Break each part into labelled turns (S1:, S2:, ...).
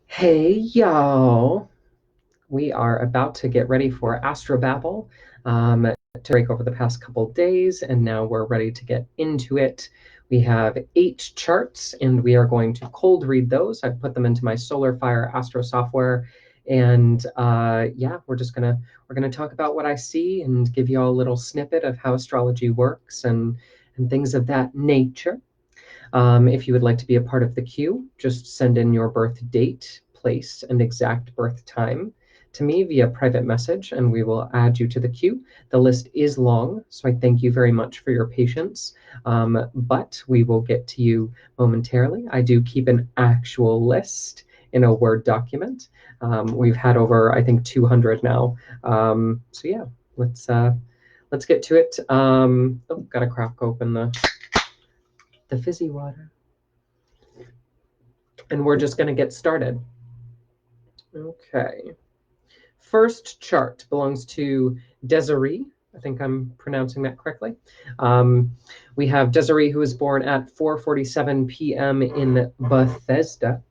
S1: Hey, y'all. We are about to get ready for Astro-Babble to break over the past couple days, and now we're ready to get into it. We have 8 charts, and we are going to cold read those. I've put them into my Solar Fire Astro software, and yeah, we're gonna talk about what I see and give you all a little snippet of how astrology works and things of that nature. If you would like to be a part of the queue, just send in your birth date, place, and exact birth time to me via private message, and we will add you to the queue. The list is long, so I thank you very much for your patience, but we will get to you momentarily. I do keep an actual list in a Word document. We've had over, I think, 200 now. So yeah, let's get to it. Oh, gotta crack open the fizzy water. And we're just going to get started. Okay. First chart belongs to Desiree. I think I'm pronouncing that correctly. We have Desiree, who was born at 4:47 p.m. in Bethesda.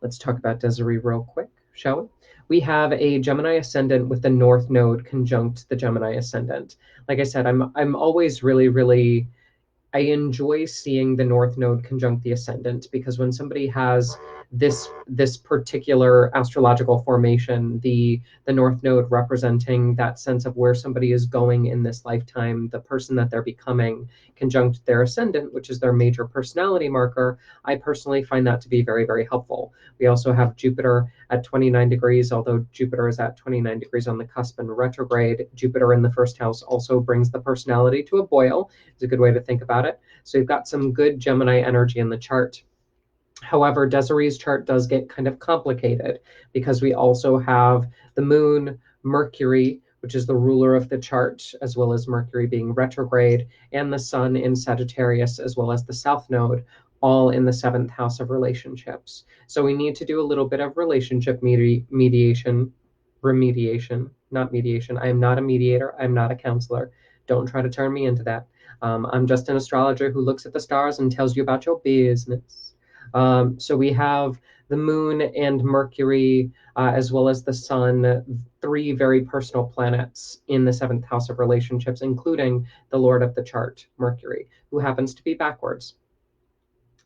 S1: Let's talk about Desiree real quick, shall we? We have a Gemini ascendant with the North Node conjunct the Gemini ascendant. Like I said, I'm always really I enjoy seeing the North Node conjunct the ascendant, because when somebody has this particular astrological formation, the North Node representing that sense of where somebody is going in this lifetime, the person that they're becoming, conjunct their ascendant, which is their major personality marker, I personally find that to be very helpful. We also have Jupiter at 29 degrees, although Jupiter is at 29 degrees on the cusp and retrograde. Jupiter in the first house also brings the personality to a boil. It's a good way to think about it. So you've got some good Gemini energy in the chart. However, Desiree's chart does get kind of complicated because we also have the moon, Mercury, which is the ruler of the chart, as well as Mercury being retrograde, and the sun in Sagittarius, as well as the South Node, all in the 7th house of relationships. So we need to do a little bit of relationship remediation, not mediation. I am not a mediator. I'm not a counselor. Don't try to turn me into that. I'm just an astrologer who looks at the stars and tells you about your business. So we have the moon and Mercury, as well as the sun, 3 very personal planets in the 7th house of relationships, including the lord of the chart, Mercury, who happens to be backwards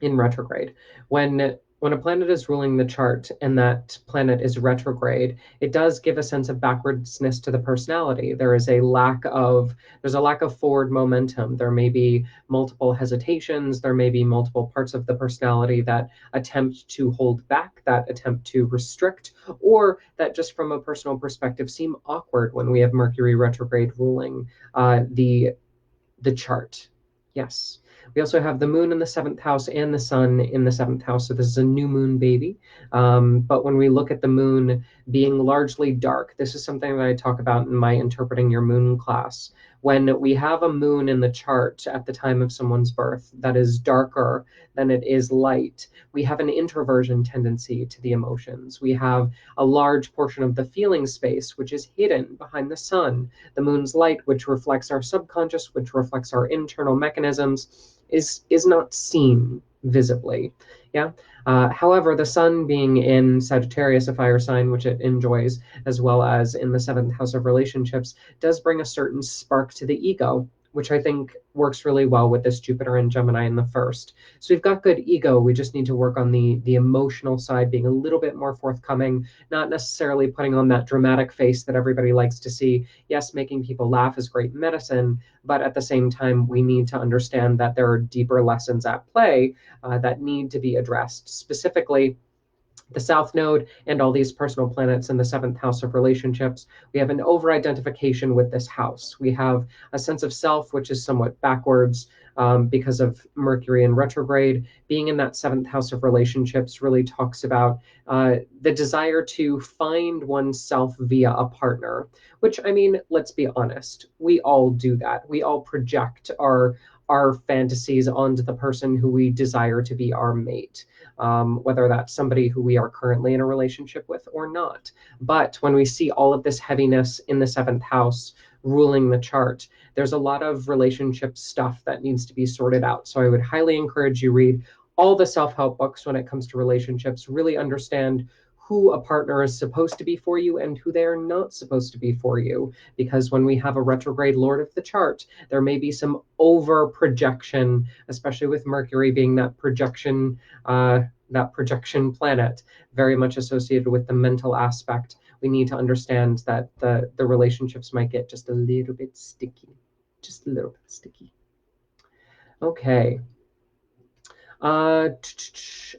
S1: in retrograde. When a planet is ruling the chart and that planet is retrograde, it does give a sense of backwardsness to the personality. There's a lack of forward momentum. There may be multiple hesitations. There may be multiple parts of the personality that attempt to hold back, that attempt to restrict, or that just from a personal perspective seem awkward when we have Mercury retrograde ruling the chart. Yes. We also have the moon in the 7th house and the sun in the 7th house. So this is a new moon baby. But when we look at the moon being largely dark, this is something that I talk about in my Interpreting Your Moon class. When we have a moon in the chart at the time of someone's birth that is darker than it is light, we have an introversion tendency to the emotions. We have a large portion of the feeling space, which is hidden behind the sun. The moon's light, which reflects our subconscious, which reflects our internal mechanisms, is not seen visibly. Yeah. However, the sun being in Sagittarius, a fire sign, which it enjoys, as well as in the 7th house of relationships, does bring a certain spark to the ego, which I think works really well with this Jupiter and Gemini in the first. So we've got good ego. We just need to work on the emotional side, being a little bit more forthcoming, not necessarily putting on that dramatic face that everybody likes to see. Yes, making people laugh is great medicine, but at the same time, we need to understand that there are deeper lessons at play that need to be addressed. Specifically, the South Node and all these personal planets in the 7th house of relationships, we have an over identification with this house. We have a sense of self, which is somewhat backwards because of Mercury in retrograde. Being in that 7th house of relationships really talks about the desire to find oneself via a partner, which, I mean, let's be honest, we all do that. We all project our fantasies onto the person who we desire to be our mate, whether that's somebody who we are currently in a relationship with or not. But when we see all of this heaviness in the 7th house ruling the chart, there's a lot of relationship stuff that needs to be sorted out. So I would highly encourage you read all the self-help books when it comes to relationships really understand who a partner is supposed to be for you and who they are not supposed to be for you. Because when we have a retrograde lord of the chart, there may be some over projection, especially with Mercury being that projection planet, very much associated with the mental aspect. We need to understand that the relationships might get just a little bit sticky, just a little bit sticky. Okay. I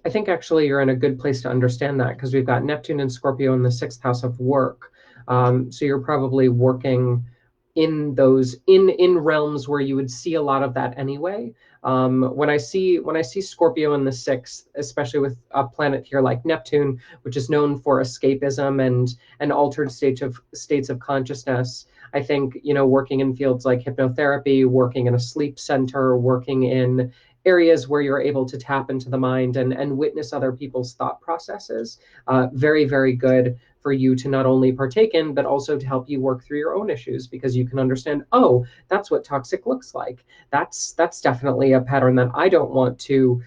S1: think actually you're in a good place to understand that because we've got Neptune and Scorpio in the sixth house of work. So you're probably working in those in realms where you would see a lot of that anyway. When I see Scorpio in the sixth, especially with a planet here like Neptune, which is known for escapism and altered states of consciousness, I think working in fields like hypnotherapy, working in a sleep center, working in areas where you're able to tap into the mind and witness other people's thought processes. Very, very good for you to not only partake in, but also to help you work through your own issues because you can understand, oh, that's what toxic looks like. That's definitely a pattern that I don't want to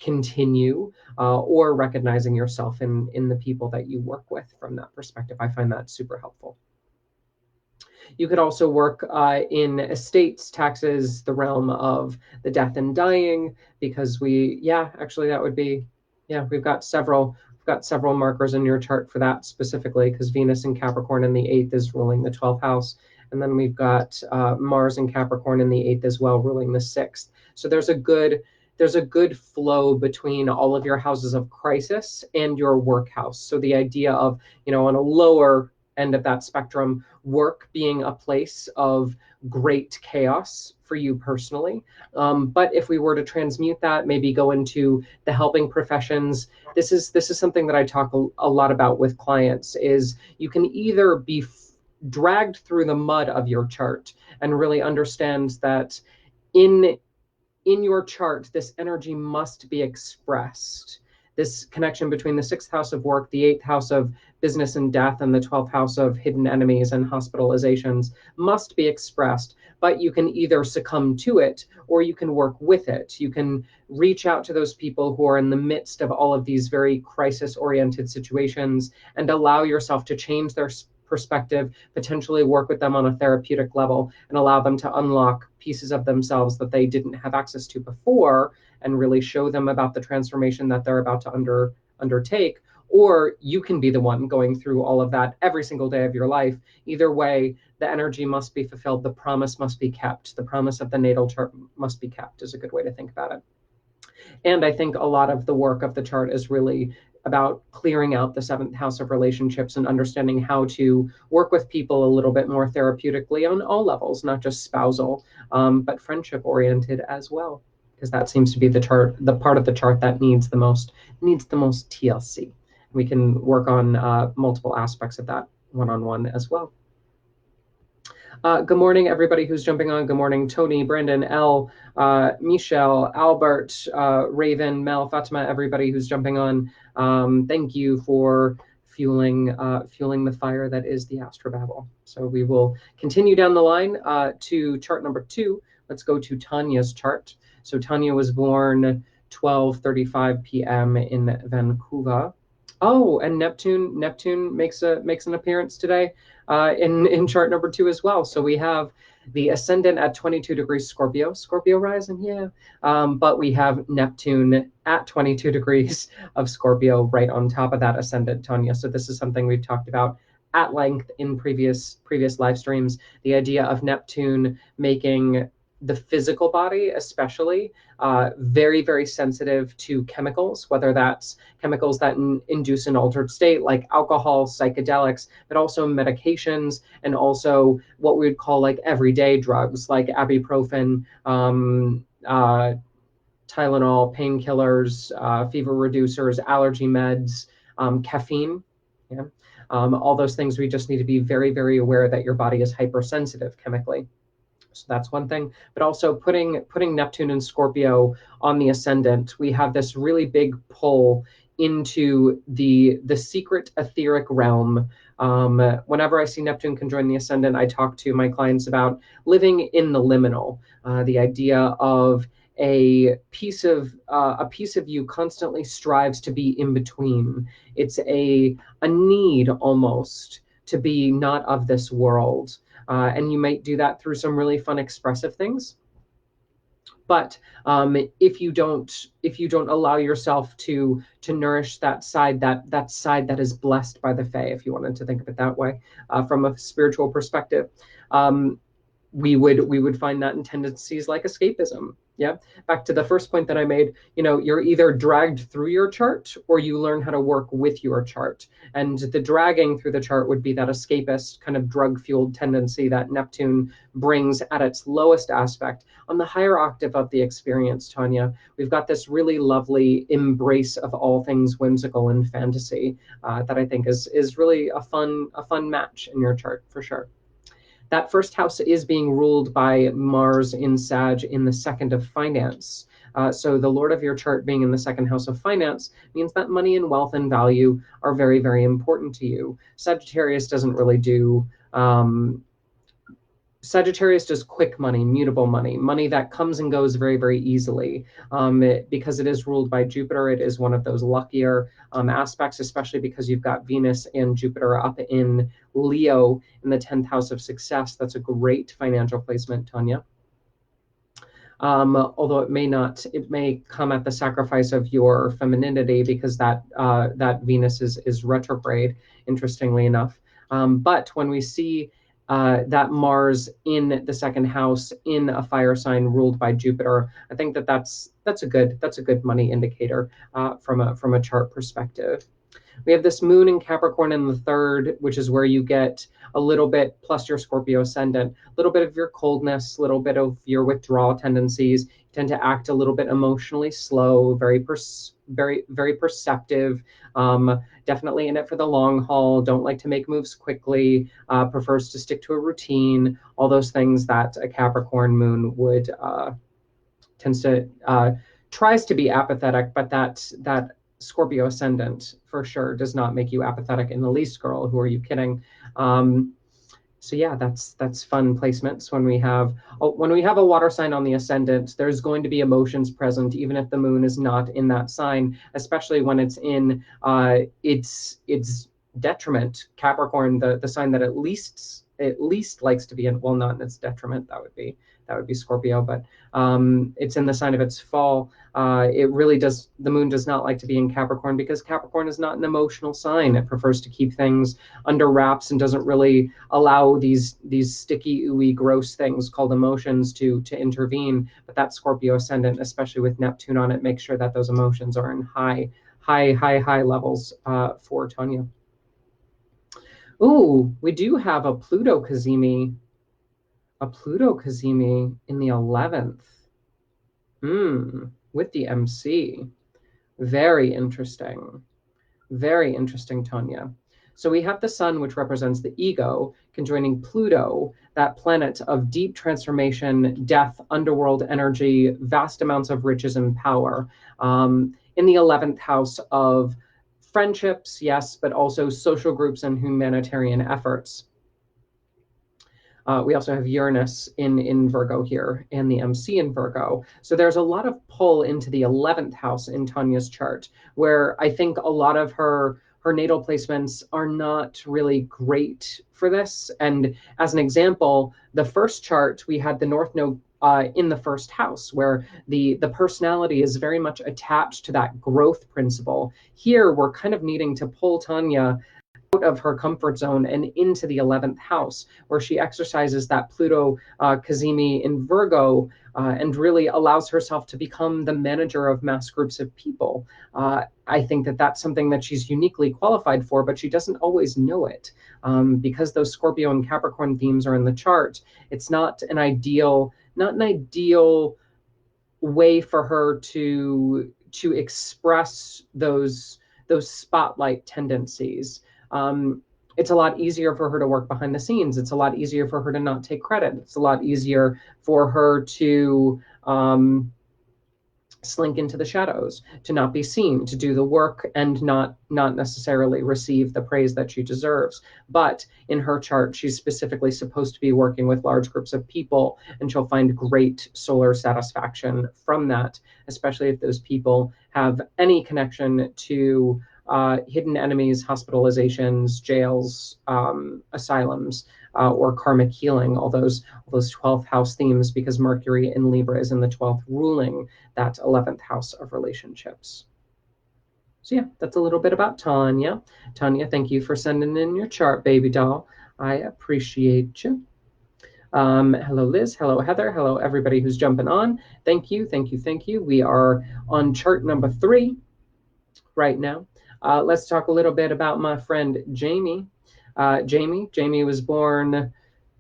S1: continue, or recognizing yourself in the people that you work with from that perspective. I find that super helpful. You could also work in estates, taxes, the realm of the death and dying, because actually that would be, we've got several markers in your chart for that specifically, because Venus in Capricorn in the eighth is ruling the 12th house. And then we've got Mars in Capricorn in the eighth as well, ruling the sixth. So there's a good flow between all of your houses of crisis and your work house. So the idea of, on a lower end of that spectrum, work being a place of great chaos for you personally. But if we were to transmute that, maybe go into the helping professions, this is something that I talk a lot about with clients, is you can either be dragged through the mud of your chart and really understand that in your chart, this energy must be expressed. This connection between the sixth house of work, the eighth house of business and death, and the 12th house of hidden enemies and hospitalizations must be expressed. But you can either succumb to it or you can work with it. You can reach out to those people who are in the midst of all of these very crisis oriented situations and allow yourself to change their perspective, potentially work with them on a therapeutic level and allow them to unlock pieces of themselves that they didn't have access to before, and really show them about the transformation that they're about to undertake. Or you can be the one going through all of that every single day of your life. Either way, the energy must be fulfilled. The promise must be kept. The promise of the natal chart must be kept is a good way to think about it. And I think a lot of the work of the chart is really about clearing out the seventh house of relationships and understanding how to work with people a little bit more therapeutically on all levels, not just spousal, but friendship oriented as well, because that seems to be the part of the chart that needs the most TLC. We can work on multiple aspects of that one-on-one as well. Good morning, everybody who's jumping on. Good morning, Tony, Brandon, L, Michelle, Albert, Raven, Mel, Fatima, everybody who's jumping on. Thank you for fueling the fire that is the Astro-Babble. So we will continue down the line to chart number 2. Let's go to Tanya's chart. So Tanya was born 12:35 p.m. in Vancouver. Oh, and Neptune makes an appearance today in chart number 2 as well. So we have the ascendant at 22 degrees Scorpio rising, yeah. But we have Neptune at 22 degrees of Scorpio right on top of that ascendant, Tanya. So this is something we've talked about at length in previous live streams. The idea of Neptune making the physical body, especially, very, very sensitive to chemicals, whether that's chemicals that induce an altered state like alcohol, psychedelics, but also medications, and also what we would call like everyday drugs like ibuprofen, Tylenol, painkillers, fever reducers, allergy meds, caffeine. Yeah. All those things, we just need to be very, very aware that your body is hypersensitive chemically. So that's one thing. But also putting Neptune and Scorpio on the ascendant, we have this really big pull into the secret etheric realm. Whenever I see Neptune conjoin the ascendant, I talk to my clients about living in the liminal, the idea of a piece of you constantly strives to be in between. It's a need almost to be not of this world. And you might do that through some really fun expressive things. But if you don't allow yourself to nourish that side, that side that is blessed by the Fae, if you wanted to think of it that way, from a spiritual perspective, um, we would find that in tendencies like escapism. Yeah, back to the first point that I made, you're either dragged through your chart or you learn how to work with your chart. And the dragging through the chart would be that escapist kind of drug fueled tendency that Neptune brings at its lowest aspect. On the higher octave of the experience, Tanya, we've got this really lovely embrace of all things whimsical and fantasy, that I think is really a fun match in your chart for sure. That first house is being ruled by Mars in Sag in the second of finance. So the Lord of your chart being in the second house of finance means that money and wealth and value are very, very important to you. Sagittarius doesn't really do Sagittarius does quick money, mutable money, money that comes and goes very, very easily. Because it is ruled by Jupiter, it is one of those luckier aspects, especially because you've got Venus and Jupiter up in Leo in the 10th house of success. That's a great financial placement, Tanya. Although it may come at the sacrifice of your femininity because that Venus is retrograde, interestingly enough. But when we see that Mars in the second house in a fire sign ruled by Jupiter, I think that's a good money indicator from a chart perspective. We have this moon in Capricorn in the third, which is where you get a little bit, plus your Scorpio ascendant, a little bit of your coldness, a little bit of your withdrawal tendencies. You tend to act a little bit emotionally slow, very, very perceptive, definitely in it for the long haul, don't like to make moves quickly, prefers to stick to a routine, all those things that a Capricorn moon would tends to tries to be apathetic, but that Scorpio ascendant for sure does not make you apathetic in the least, girl. Who are you kidding? So yeah, that's fun placements when we have a water sign on the ascendant. There's going to be emotions present, even if the moon is not in that sign, especially when it's in its detriment. Capricorn, the sign that at least likes to be in, well, not in its detriment. That would be Scorpio, but it's in the sign of its fall. The moon does not like to be in Capricorn because Capricorn is not an emotional sign. It prefers to keep things under wraps and doesn't really allow these sticky, ooey, gross things called emotions to intervene. But that Scorpio ascendant, especially with Neptune on it, makes sure that those emotions are in high levels for Tanya. Ooh, we do have a Pluto Kazemi in the 11th. With the MC. Very interesting. Very interesting, Tanya. So we have the sun, which represents the ego, conjoining Pluto, that planet of deep transformation, death, underworld energy, vast amounts of riches and power, in the 11th house of friendships, yes, but also social groups and humanitarian efforts. We also have Uranus in Virgo here and the MC in Virgo. So there's a lot of pull into the 11th house in Tanya's chart, where I think a lot of her natal placements are not really great for this. And as an example, the first chart, we had the North Node in the first house, where the personality is very much attached to that growth principle. Here, we're kind of needing to pull Tanya out of her comfort zone and into the 11th house, where she exercises that Pluto Kazemi in Virgo and really allows herself to become the manager of mass groups of people. I think that that's something that she's uniquely qualified for, but she doesn't always know it. Because those Scorpio and Capricorn themes are in the chart, it's not an ideal way for her to express those spotlight tendencies. It's a lot easier for her to work behind the scenes. It's a lot easier for her to not take credit. It's a lot easier for her to slink into the shadows, to not be seen, to do the work and not necessarily receive the praise that she deserves. But in her chart, she's specifically supposed to be working with large groups of people, and she'll find great solar satisfaction from that, especially if those people have any connection to hidden enemies, hospitalizations, jails, asylums, or karmic healing, all those 12th house themes, because Mercury in Libra is in the 12th, ruling that 11th house of relationships. So yeah, that's a little bit about Tanya. Tanya, thank you for sending in your chart, baby doll. I appreciate you. Hello, Liz. Hello, Heather. Hello, everybody who's jumping on. Thank you, thank you, thank you. We are on chart number 3 right now. Let's talk a little bit about my friend Jamie. Jamie was born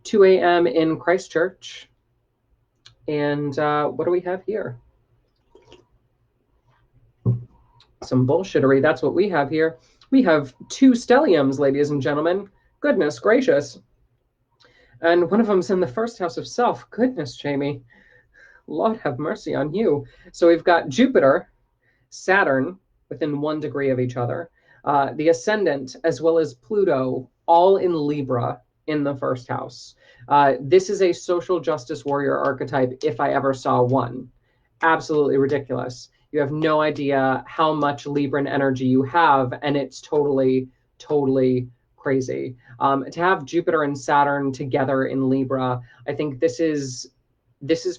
S1: 2 a.m. in Christchurch. And what do we have here? Some bullshittery. That's what we have here. We have 2 stelliums, ladies and gentlemen. Goodness gracious. And one of them's in the first house of self. Goodness, Jamie. Lord have mercy on you. So we've got Jupiter, Saturn, within 1 degree of each other, the ascendant, as well as Pluto, all in Libra in the first house. This is a social justice warrior archetype if I ever saw one. Absolutely ridiculous. You have no idea how much Libran energy you have, and it's totally, totally crazy. To have Jupiter and Saturn together in Libra, I think this is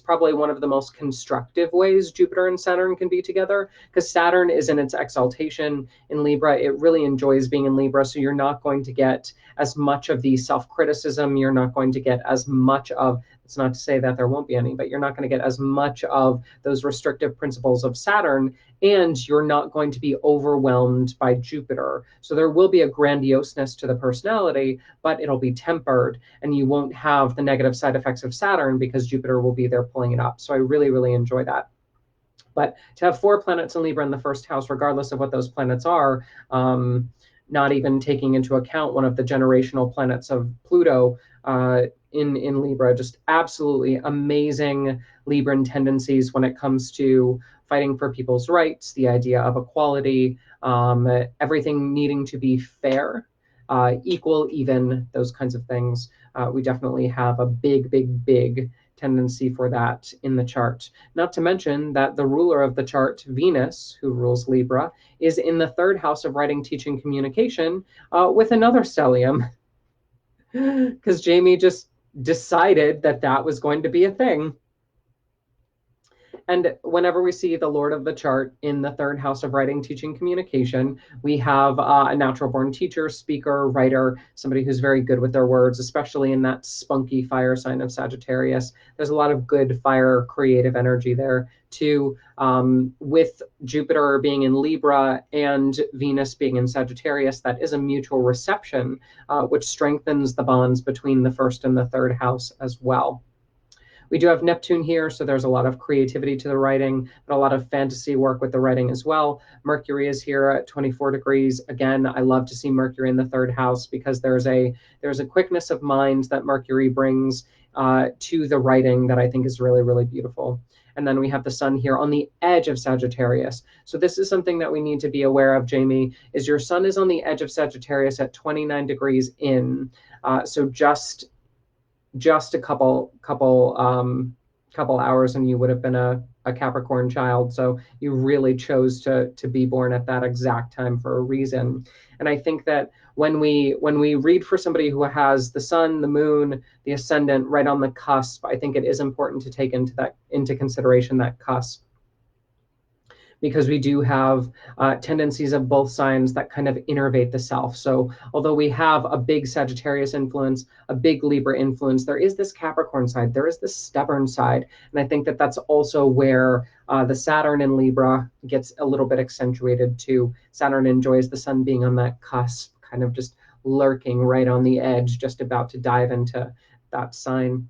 S1: probably one of the most constructive ways Jupiter and Saturn can be together, because Saturn is in its exaltation in Libra. It really enjoys being in Libra, so you're not going to get as much of the self-criticism. You're not going to get as much of, it's not to say that there won't be any, but you're not going to get as much of those restrictive principles of Saturn, and you're not going to be overwhelmed by Jupiter. So there will be a grandioseness to the personality, but it'll be tempered, and you won't have the negative side effects of Saturn because Jupiter will be there pulling it up. So I really, really enjoy that. But to have 4 planets in Libra in the first house, regardless of what those planets are, not even taking into account one of the generational planets of Pluto in Libra, just absolutely amazing Libran tendencies when it comes to fighting for people's rights, the idea of equality, everything needing to be fair, equal, even, those kinds of things. We definitely have a big, big, big tendency for that in the chart. Not to mention that the ruler of the chart, Venus, who rules Libra, is in the 3rd house of writing, teaching, communication with another stellium, because Jamie just decided that that was going to be a thing. And whenever we see the Lord of the chart in the 3rd house of writing, teaching, communication, we have a natural born teacher, speaker, writer, somebody who's very good with their words, especially in that spunky fire sign of Sagittarius. There's a lot of good fire creative energy there too. With Jupiter being in Libra and Venus being in Sagittarius, that is a mutual reception, which strengthens the bonds between the 1st and the 3rd house as well. We do have Neptune here, so there's a lot of creativity to the writing, but a lot of fantasy work with the writing as well. Mercury is here at 24 degrees. Again, I love to see Mercury in the 3rd house because there's a quickness of mind that Mercury brings to the writing that I think is really, really beautiful. And then we have the sun here on the edge of Sagittarius. So this is something that we need to be aware of, Jamie, is your sun is on the edge of Sagittarius at 29 degrees in. So just a couple hours and you would have been a Capricorn child. So you really chose to be born at that exact time for a reason. And I think that when we read for somebody who has the sun, the moon, the ascendant right on the cusp, I think it is important to take into consideration that cusp, because we do have tendencies of both signs that kind of innervate the self. So although we have a big Sagittarius influence, a big Libra influence, there is this Capricorn side, there is this stubborn side. And I think that that's also where the Saturn in Libra gets a little bit accentuated too. Saturn enjoys the sun being on that cusp, kind of just lurking right on the edge, just about to dive into that sign.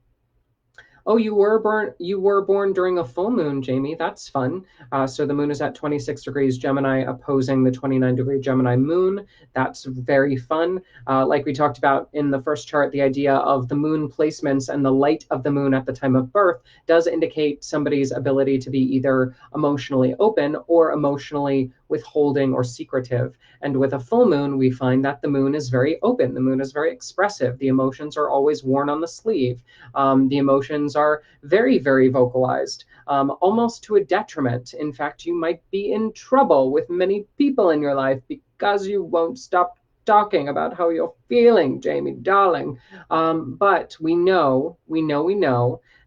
S1: Oh, you were born during a full moon, Jamie. That's fun. So the moon is at 26 degrees Gemini, opposing the 29-degree Gemini moon. That's very fun. Like we talked about in the first chart, the idea of the moon placements and the light of the moon at the time of birth does indicate somebody's ability to be either emotionally open or emotionally withholding or secretive. And with a full moon, we find that the moon is very open. The moon is very expressive. The emotions are always worn on the sleeve. The emotions are very, very vocalized, almost to a detriment. In fact, you might be in trouble with many people in your life because you won't stop talking about how you're feeling, Jamie, darling. But we know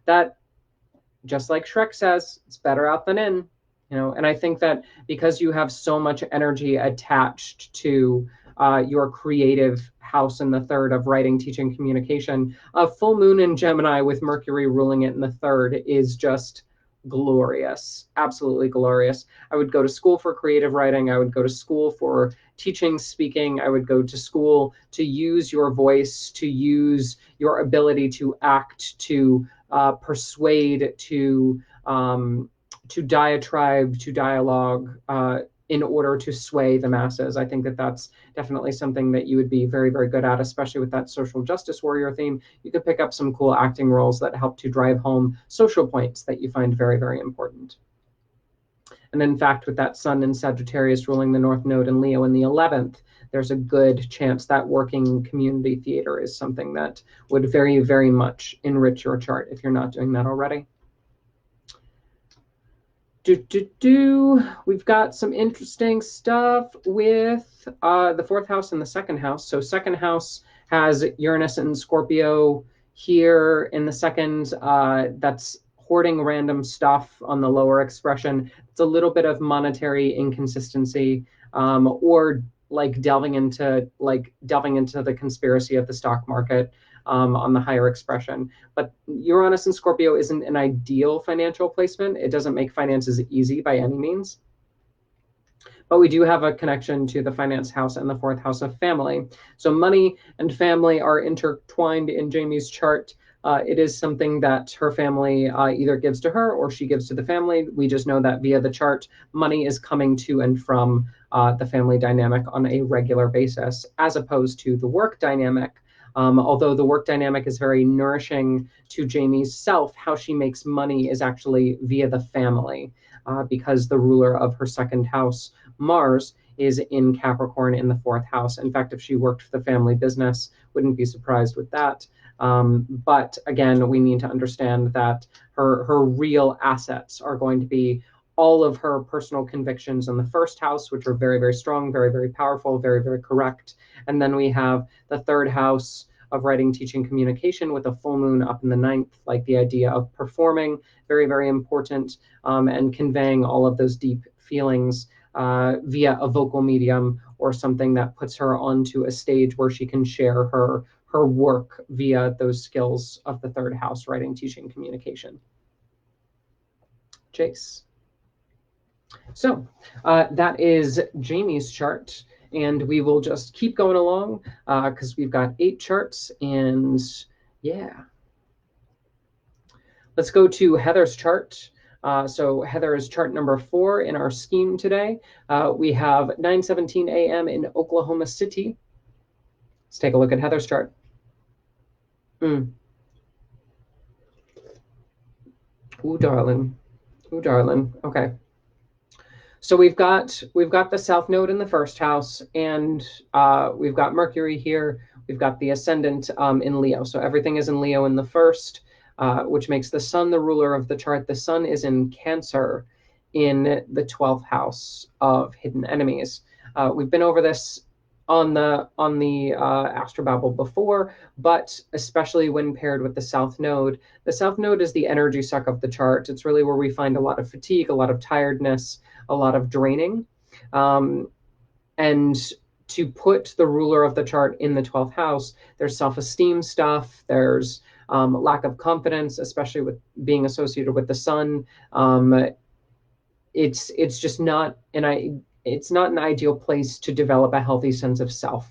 S1: that just like Shrek says, it's better out than in. And I think that because you have so much energy attached to your creative house in the third of writing, teaching, communication, a full moon in Gemini with Mercury ruling it in the third is just glorious, absolutely glorious. I would go to school for creative writing. I would go to school for teaching, speaking. I would go to school to use your voice, to use your ability to act, to persuade, to diatribe, to dialogue, in order to sway the masses. I think that that's definitely something that you would be very, very good at, especially with that social justice warrior theme. You could pick up some cool acting roles that help to drive home social points that you find very, very important. And in fact, with that sun in Sagittarius ruling the North Node in Leo in the 11th, there's a good chance that working community theater is something that would very, very much enrich your chart if you're not doing that already. We've got some interesting stuff with the fourth house and the second house. So second house has Uranus and Scorpio here in the second. That's hoarding random stuff on the lower expression. It's a little bit of monetary inconsistency, or like delving into the conspiracy of the stock market, on the higher expression. But Uranus and Scorpio isn't an ideal financial placement. It doesn't make finances easy by any means. But we do have a connection to the finance house and the fourth house of family. So money and family are intertwined in Jamie's chart. It is something that her family either gives to her or she gives to the family. We just know that via the chart, money is coming to and from the family dynamic on a regular basis, as opposed to the work dynamic. Although the work dynamic is very nourishing to Jamie's self, how she makes money is actually via the family, because the ruler of her second house, Mars, is in Capricorn in the fourth house. In fact, if she worked for the family business, wouldn't be surprised with that. But again, we need to understand that her real assets are going to be all of her personal convictions in the first house, which are very, very strong, very, very powerful, very, very correct. And then we have the third house of writing, teaching, communication with a full moon up in the ninth, like the idea of performing, very, very important, and conveying all of those deep feelings via a vocal medium or something that puts her onto a stage where she can share her work via those skills of the third house, writing, teaching, communication. Jace. So that is Jamie's chart, and we will just keep going along because we've got 8 charts, and yeah. Let's go to Heather's chart. So Heather is chart number 4 in our scheme today. We have 9:17 a.m. in Oklahoma City. Let's take a look at Heather's chart. Ooh, darling. Ooh, darling. Okay. So we've got the South Node in the first house, and we've got Mercury here. We've got the ascendant in Leo. So everything is in Leo in the first, which makes the Sun the ruler of the chart. The Sun is in Cancer in the 12th house of hidden enemies. We've been over this on the Astro-Babble before, but especially when paired with the South Node. The South Node is the energy suck of the chart. It's really where we find a lot of fatigue, a lot of tiredness, a lot of draining. And to put the ruler of the chart in the 12th house, there's self-esteem stuff, there's lack of confidence, especially with being associated with the sun. It's just not it's not an ideal place to develop a healthy sense of self.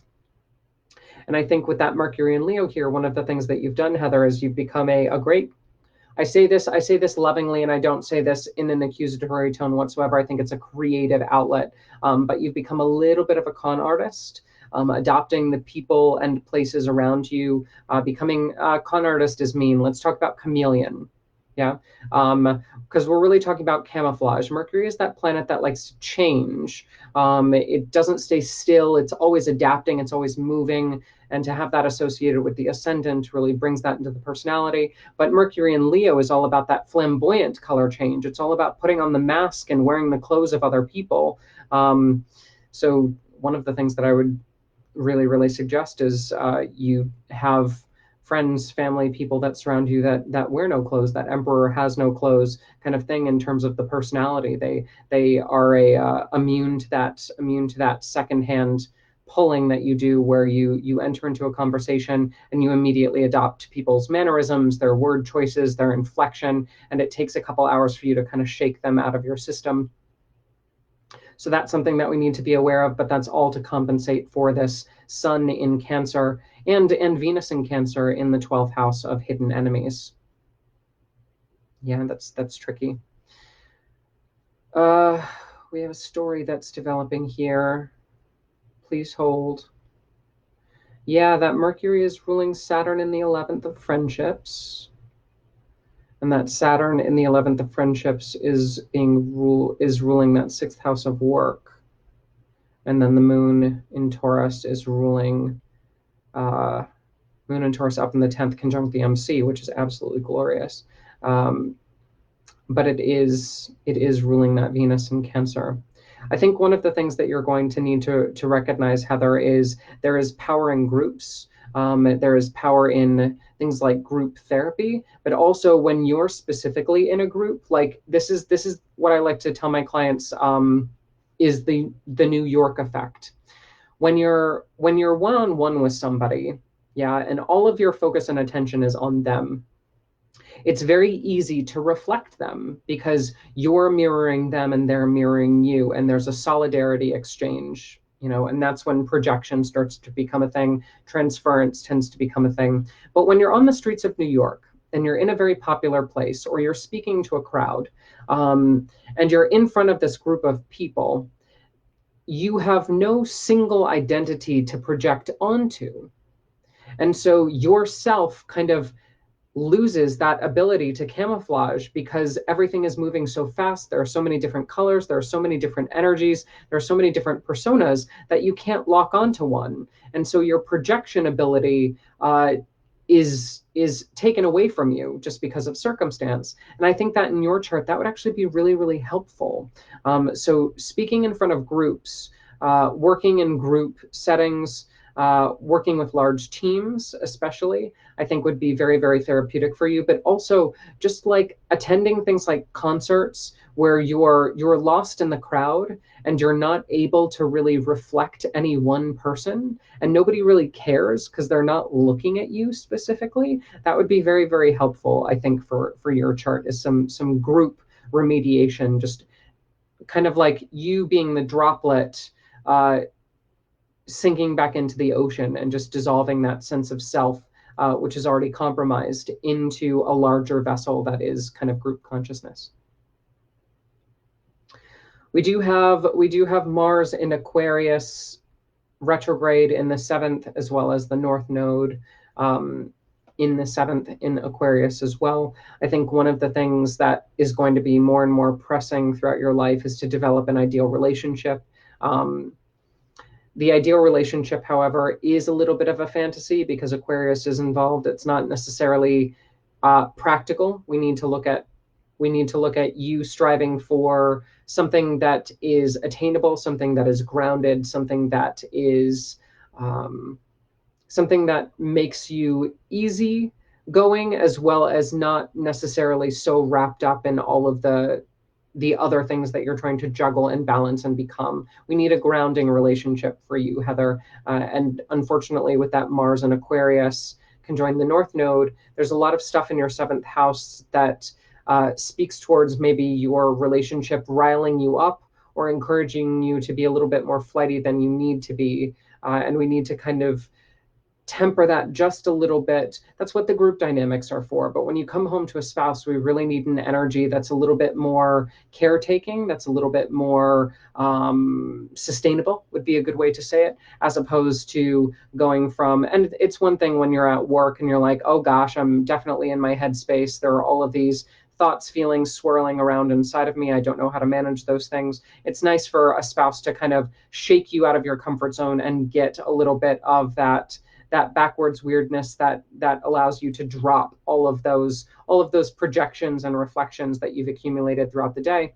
S1: And I think with that Mercury and Leo here, one of the things that you've done, Heather, is you've become a great I say this lovingly, and I don't say this in an accusatory tone whatsoever. I think it's a creative outlet. But you've become a little bit of a con artist, adopting the people and places around you. Becoming a con artist is mean. Let's talk about chameleon. Yeah. Because we're really talking about camouflage. Mercury is that planet that likes to change. It doesn't stay still. It's always adapting. It's always moving. And to have that associated with the ascendant really brings that into the personality. But Mercury in Leo is all about that flamboyant color change. It's all about putting on the mask and wearing the clothes of other people. So one of the things that I would really, really suggest is you have friends, family, people that surround you that wear no clothes, that emperor has no clothes kind of thing in terms of the personality. They are immune to that secondhand pulling that you do, where you enter into a conversation and you immediately adopt people's mannerisms, their word choices, their inflection, and it takes a couple hours for you to kind of shake them out of your system. So that's something that we need to be aware of, but that's all to compensate for this Sun in Cancer and Venus in Cancer in the 12th house of hidden enemies. Yeah, that's tricky. We have a story that's developing here. Please hold. Yeah, that Mercury is ruling Saturn in the 11th of friendships. And that Saturn in the 11th of friendships is ruling that 6th house of work. And then the moon in Taurus is ruling Moon and Taurus up in the 10th conjunct the MC, which is absolutely glorious. But it is ruling that Venus in Cancer. I think one of the things that you're going to need to recognize, Heather, is there is power in groups. There is power in things like group therapy, but also when you're specifically in a group, like this is what I like to tell my clients, is the New York effect. When you're one-on-one with somebody, yeah, and all of your focus and attention is on them, it's very easy to reflect them because you're mirroring them and they're mirroring you, and there's a solidarity exchange, and that's when projection starts to become a thing. Transference tends to become a thing. But when you're on the streets of New York and you're in a very popular place, or you're speaking to a crowd, and you're in front of this group of people, you have no single identity to project onto. And so yourself kind of loses that ability to camouflage because everything is moving so fast. There are so many different colors, there are so many different energies, there are so many different personas that you can't lock onto one. And so your projection ability is taken away from you just because of circumstance. And I think that in your chart, that would actually be really, really helpful. So speaking in front of groups, working in group settings, working with large teams, especially, I think would be very, very therapeutic for you. But also just like attending things like concerts where you're lost in the crowd and you're not able to really reflect any one person, and nobody really cares because they're not looking at you specifically. That would be very, very helpful, I think, for your chart, is some group remediation, just kind of like you being the droplet, sinking back into the ocean and just dissolving that sense of self, which is already compromised, into a larger vessel that is kind of group consciousness. We do have Mars in Aquarius retrograde in the 7th, as well as the North Node in the 7th in Aquarius as well. I think one of the things that is going to be more and more pressing throughout your life is to develop an ideal relationship. The ideal relationship, however, is a little bit of a fantasy because Aquarius is involved. It's not necessarily practical. We need to look at you striving for something that is attainable, something that is grounded, something that is something that makes you easy going, as well as not necessarily so wrapped up in all of the other things that you're trying to juggle and balance and become. We need a grounding relationship for you, Heather. And unfortunately, with that Mars and Aquarius conjoined the North Node, there's a lot of stuff in your 7th house that speaks towards maybe your relationship riling you up or encouraging you to be a little bit more flighty than you need to be. And we need to kind of temper that just a little bit. That's what the group dynamics are for. But when you come home to a spouse, we really need an energy that's a little bit more caretaking, that's a little bit more sustainable, would be a good way to say it, as opposed to going from, and it's one thing when you're at work and you're like, oh gosh, I'm definitely in my headspace. There are all of these thoughts, feelings swirling around inside of me. I don't know how to manage those things. It's nice for a spouse to kind of shake you out of your comfort zone and get a little bit of that backwards weirdness that allows you to drop all of those projections and reflections that you've accumulated throughout the day.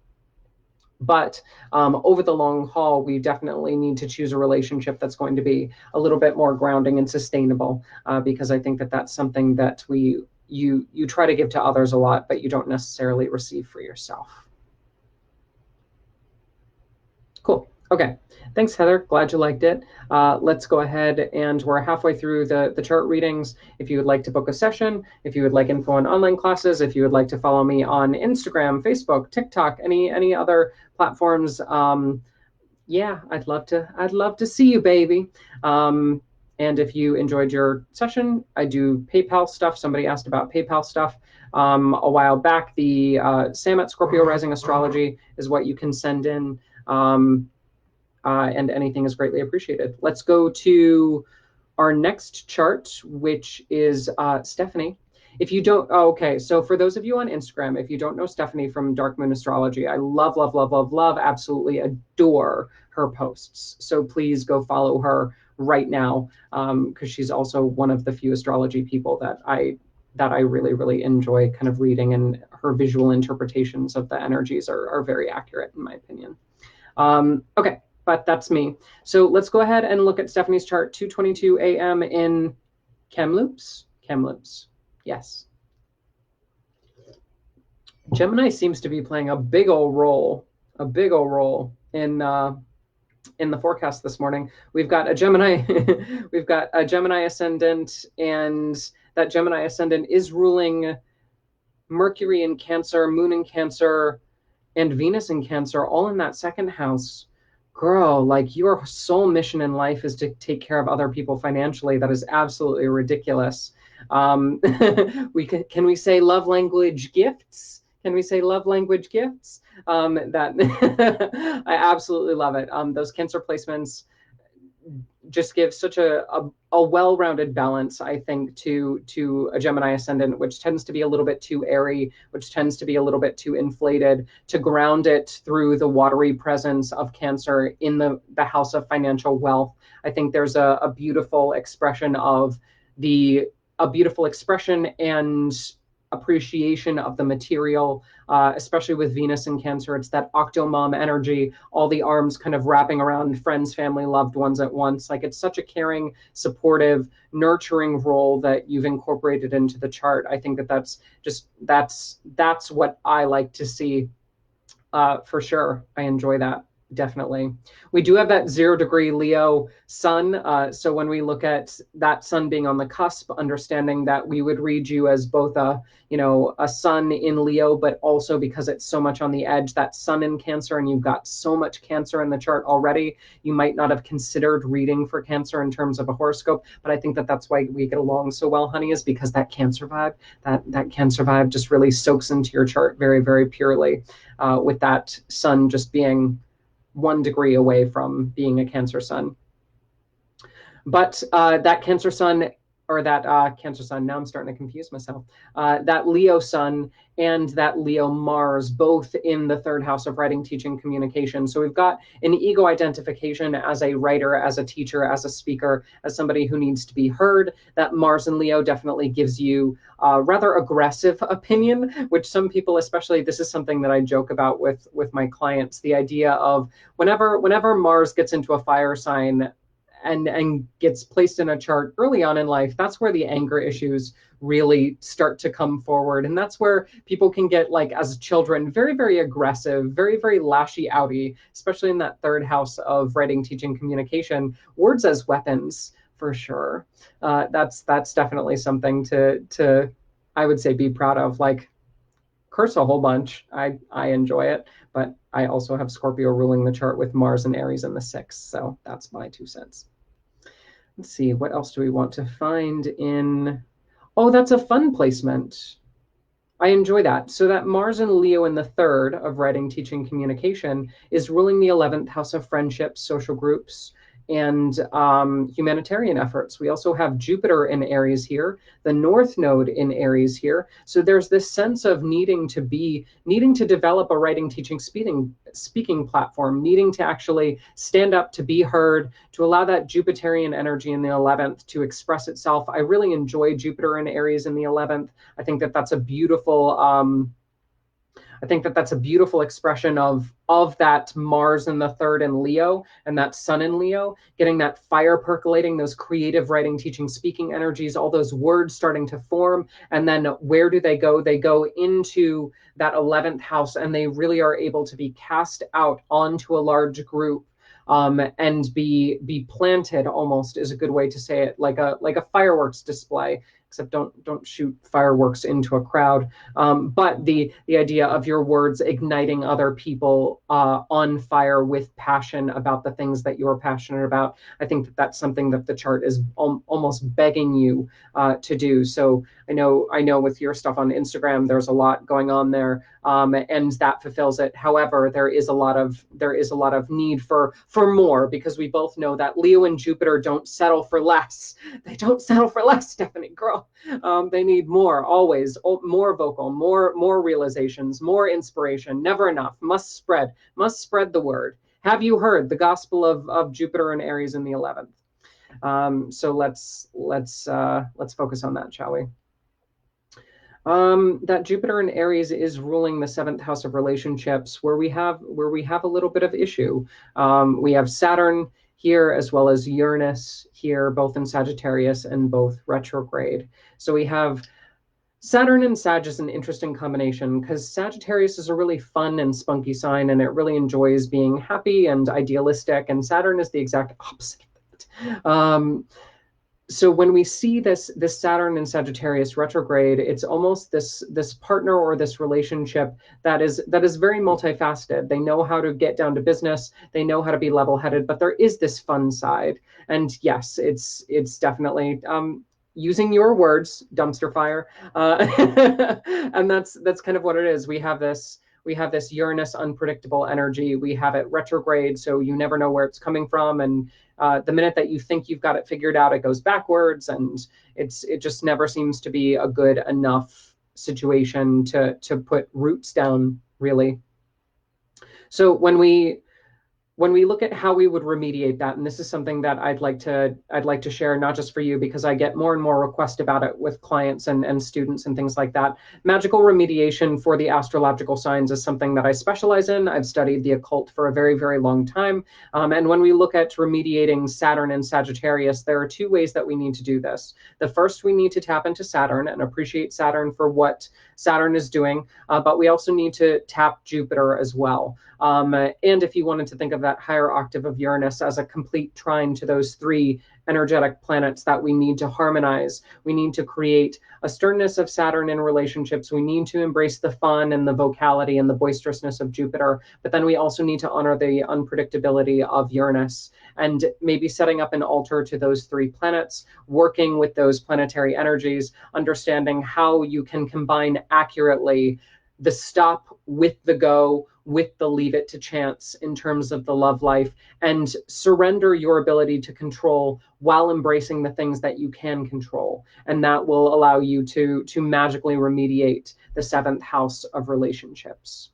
S1: But over the long haul, we definitely need to choose a relationship that's going to be a little bit more grounding and sustainable, because I think that that's something that you try to give to others a lot, but you don't necessarily receive for yourself. Cool. Okay. Thanks, Heather. Glad you liked it. Let's go ahead, and we're halfway through the chart readings. If you would like to book a session, if you would like info on online classes, if you would like to follow me on Instagram, Facebook, TikTok, any other platforms, yeah, I'd love to see you, baby. And if you enjoyed your session, I do PayPal stuff. Somebody asked about PayPal stuff a while back. The Sam at Scorpio Rising Astrology is what you can send in. And anything is greatly appreciated. Let's go to our next chart, which is Stephanie. If you don't, oh, okay, so for those of you on Instagram, if you don't know Stephanie from Dark Moon Astrology, I love, love, love, love, love, absolutely adore her posts. So please go follow her right now, because she's also one of the few astrology people that I really, really enjoy kind of reading, and her visual interpretations of the energies are very accurate in my opinion. Okay, but that's me. So let's go ahead and look at Stephanie's chart, 2:22 a.m. in Kamloops. Kamloops, yes. Gemini seems to be playing a big old role in the forecast this morning. We've got a Gemini, we've got a Gemini ascendant, and that Gemini ascendant is ruling Mercury in Cancer, Moon in Cancer, and Venus in Cancer, all in that second house. Girl, like, your sole mission in life is to take care of other people financially. That is absolutely ridiculous. Can we say love language gifts? Can we say love language gifts? That I absolutely love it. Those Cancer placements just give such a well-rounded balance, I think, to a Gemini ascendant, which tends to be a little bit too airy, which tends to be a little bit too inflated, to ground it through the watery presence of Cancer in the house of financial wealth. I think there's a beautiful expression of a beautiful expression and appreciation of the material, especially with Venus in Cancer. It's that octomom energy, all the arms kind of wrapping around friends, family, loved ones at once. Like, it's such a caring, supportive, nurturing role that you've incorporated into the chart. I think that's what I like to see, for sure. I enjoy that. Definitely. We do have that 0° Leo sun. So when we look at that sun being on the cusp, understanding that we would read you as both a sun in Leo, but also because it's so much on the edge, that sun in Cancer, and you've got so much Cancer in the chart already, you might not have considered reading for Cancer in terms of a horoscope. But I think that that's why we get along so well, honey, is because that Cancer vibe, that Cancer vibe just really soaks into your chart very, very purely, with that sun just being 1 degree away from being a Cancer sun. But that Cancer sun, or that Cancer sun, now I'm starting to confuse myself, that Leo sun and that Leo Mars, both in the third house of writing, teaching, communication. So we've got an ego identification as a writer, as a teacher, as a speaker, as somebody who needs to be heard. That Mars and Leo definitely gives you a rather aggressive opinion, which some people, especially, this is something that I joke about with my clients, the idea of whenever Mars gets into a fire sign, and gets placed in a chart early on in life, that's where the anger issues really start to come forward. And that's where people can get, like, as children, very, very aggressive, very, very lashy outy, especially in that third house of writing, teaching, communication, words as weapons, for sure. That's definitely something to I would say, be proud of. Like, curse a whole bunch. I enjoy it, but I also have Scorpio ruling the chart with Mars and Aries in the 6th. So that's my 2 cents. Let's see, what else do we want to find in... Oh, that's a fun placement. I enjoy that. So that Mars and Leo in the third of writing, teaching, communication is ruling the 11th house of friendships, social groups, and humanitarian efforts. We also have Jupiter in Aries here, the North Node in Aries here. So there's this sense of needing to develop a writing, teaching, speaking platform, needing to actually stand up, to be heard, to allow that Jupiterian energy in the 11th to express itself. I really enjoy Jupiter in Aries in the 11th. I think that that's a beautiful expression of that Mars in the third in Leo and that Sun in Leo, getting that fire percolating, those creative writing, teaching, speaking energies, all those words starting to form. And then where do they go? They go into that 11th house, and they really are able to be cast out onto a large group. And be planted, almost is a good way to say it, like a fireworks display, except don't shoot fireworks into a crowd. But the idea of your words igniting other people on fire with passion about the things that you're passionate about, I think that that's something that the chart is almost begging you to do. So I know with your stuff on Instagram, there's a lot going on there, and that fulfills it. However, there is a lot of need for more, because we both know that Leo and Jupiter don't settle for less. They don't settle for less, Stephanie, girl. They need more, always more vocal, more realizations, more inspiration. Never enough. Must spread the word. Have you heard the gospel of Jupiter and Aries in the 11th? So let's focus on that, shall we? That Jupiter in Aries is ruling the seventh house of relationships, where we have a little bit of issue. We have Saturn here as well as Uranus here, both in Sagittarius and both retrograde. So we have Saturn and Sag is an interesting combination, because Sagittarius is a really fun and spunky sign, and it really enjoys being happy and idealistic, and Saturn is the exact opposite of that. So when we see this Saturn in Sagittarius retrograde, it's almost this partner or this relationship that is very multifaceted. They know how to get down to business, they know how to be level-headed, but there is this fun side. And yes, it's definitely using your words, dumpster fire, and that's kind of what it is. We have this Uranus unpredictable energy. We have it retrograde, so you never know where it's coming from, and the minute that you think you've got it figured out, it goes backwards, and it just never seems to be a good enough situation to put roots down, really. So when we look at how we would remediate that, and this is something that I'd like to share, not just for you, because I get more and more requests about it with clients and students and things like that. Magical remediation for the astrological signs is something that I specialize in. I've studied the occult for a very, very long time. And when we look at remediating Saturn and Sagittarius, there are two ways that we need to do this. The first, we need to tap into Saturn and appreciate Saturn for what Saturn is doing, but we also need to tap Jupiter as well. And if you wanted to think of that higher octave of Uranus as a complete trine to those three energetic planets that we need to harmonize, we need to create a sternness of Saturn in relationships. We need to embrace the fun and the vocality and the boisterousness of Jupiter, but then we also need to honor the unpredictability of Uranus, and maybe setting up an altar to those three planets, working with those planetary energies, understanding how you can combine accurately the stop with the go, with the leave it to chance in terms of the love life, and surrender your ability to control while embracing the things that you can control. And that will allow you to magically remediate the seventh house of relationships.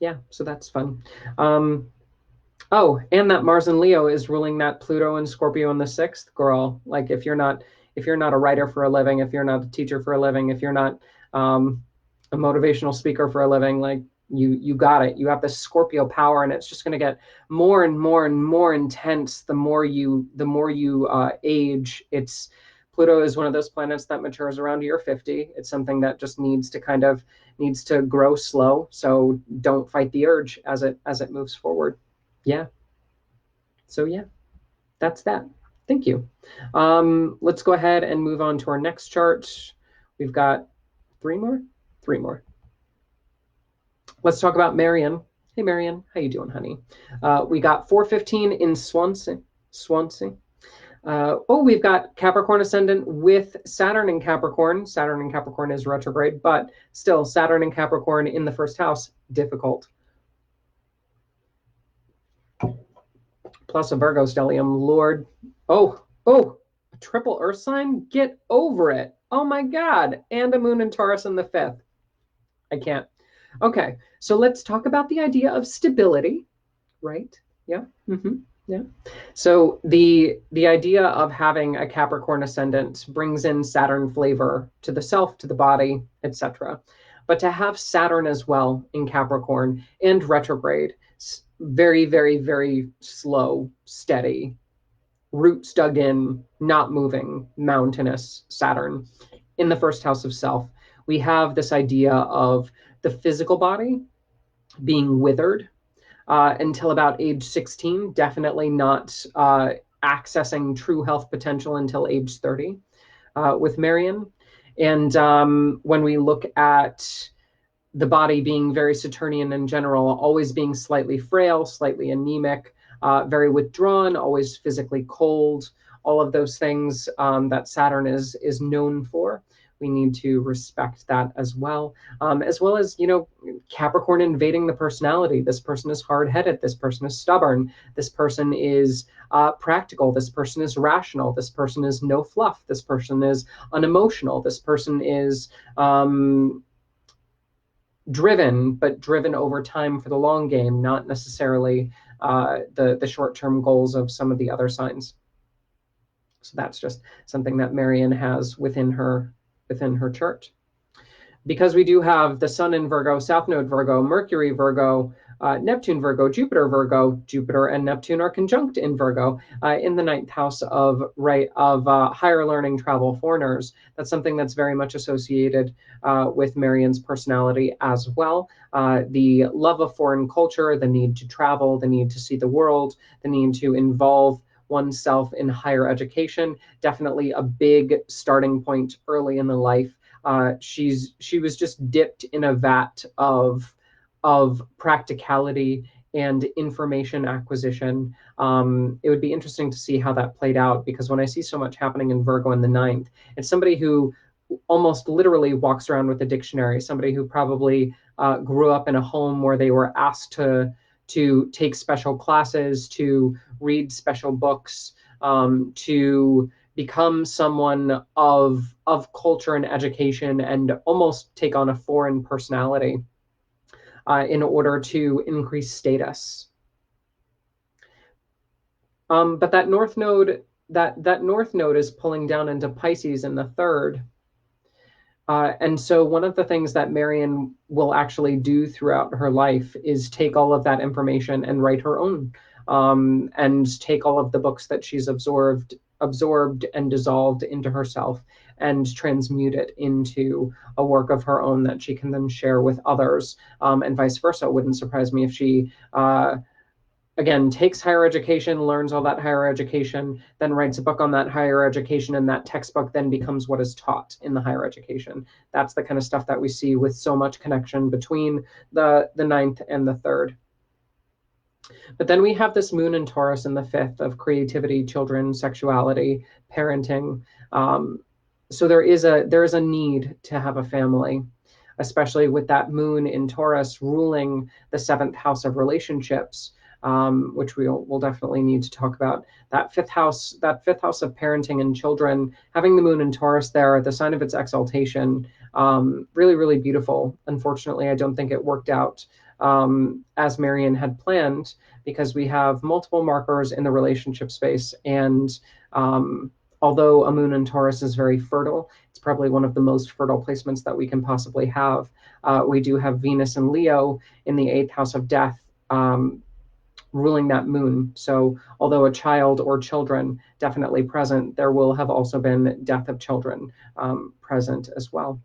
S1: Yeah, so that's fun. Oh, and that Mars and Leo is ruling that Pluto and Scorpio in the sixth, girl. Like if you're not a writer for a living, if you're not a teacher for a living, if you're not a motivational speaker for a living, like you got it. You have this Scorpio power, and it's just going to get more and more and more intense the more you age. It's Pluto is one of those planets that matures around year 50. It's something that just needs to grow slow. So don't fight the urge as it moves forward. Yeah. So yeah, that's that. Thank you. Let's go ahead and move on to our next chart. We've got three more. Let's talk about Marion. Hey, Marion, how you doing, honey? We got 415 in Swanson. Swansea. Oh, we've got Capricorn ascendant with Saturn in Capricorn. Saturn in Capricorn is retrograde, but still Saturn in Capricorn in the first house, difficult. Plus a Virgo stellium, Lord. Oh, a triple Earth sign? Get over it. Oh my God. And a moon in Taurus in the fifth. I can't. Okay, so let's talk about the idea of stability, right? Yeah. Yeah. So the idea of having a Capricorn ascendant brings in Saturn flavor to the self, to the body, etc. But to have Saturn as well in Capricorn and retrograde, very, very, very slow, steady, roots dug in, not moving, mountainous Saturn in the first house of self. We have this idea of the physical body being withered until about age 16, definitely not accessing true health potential until age 30 with Marion. And when we look at the body being very Saturnian in general, always being slightly frail, slightly anemic, very withdrawn, always physically cold, all of those things that Saturn is known for. We need to respect that as well as, Capricorn invading the personality. This person is hard-headed. This person is stubborn. This person is practical. This person is rational. This person is no fluff. This person is unemotional. This person is driven, but driven over time for the long game, not necessarily the short-term goals of some of the other signs. So that's just something that Marion has within her chart. Because we do have the Sun in Virgo, South Node Virgo, Mercury Virgo, Neptune Virgo, Jupiter and Neptune are conjunct in Virgo in the ninth house of higher learning, travel, foreigners. That's something that's very much associated with Marion's personality as well. The love of foreign culture, the need to travel, the need to see the world, the need to involve oneself in higher education, definitely a big starting point early in the life. She was just dipped in a vat of practicality and information acquisition. It would be interesting to see how that played out, because when I see so much happening in Virgo in the ninth, it's somebody who almost literally walks around with a dictionary, somebody who probably grew up in a home where they were asked to take special classes, to read special books, to become someone of culture and education, and almost take on a foreign personality in order to increase status. But that north node is pulling down into Pisces in the third. And so one of the things that Marion will actually do throughout her life is take all of that information and write her own, and take all of the books that she's absorbed and dissolved into herself and transmute it into a work of her own that she can then share with others, and vice versa. It wouldn't surprise me if she again takes higher education, learns all that higher education, then writes a book on that higher education, and that textbook then becomes what is taught in the higher education. That's the kind of stuff that we see with so much connection between the ninth and the third. But then we have this moon in Taurus in the fifth of creativity, children, sexuality, parenting. So there is a need to have a family, especially with that moon in Taurus ruling the seventh house of relationships, which we'll definitely need to talk about. That fifth house of parenting and children, having the moon in Taurus there, the sign of its exaltation, really, really beautiful. Unfortunately, I don't think it worked out as Marion had planned, because we have multiple markers in the relationship space. And although a moon in Taurus is very fertile, it's probably one of the most fertile placements that we can possibly have. We do have Venus and Leo in the eighth house of death, ruling that moon. So although a child or children definitely present, there will have also been death of children present as well.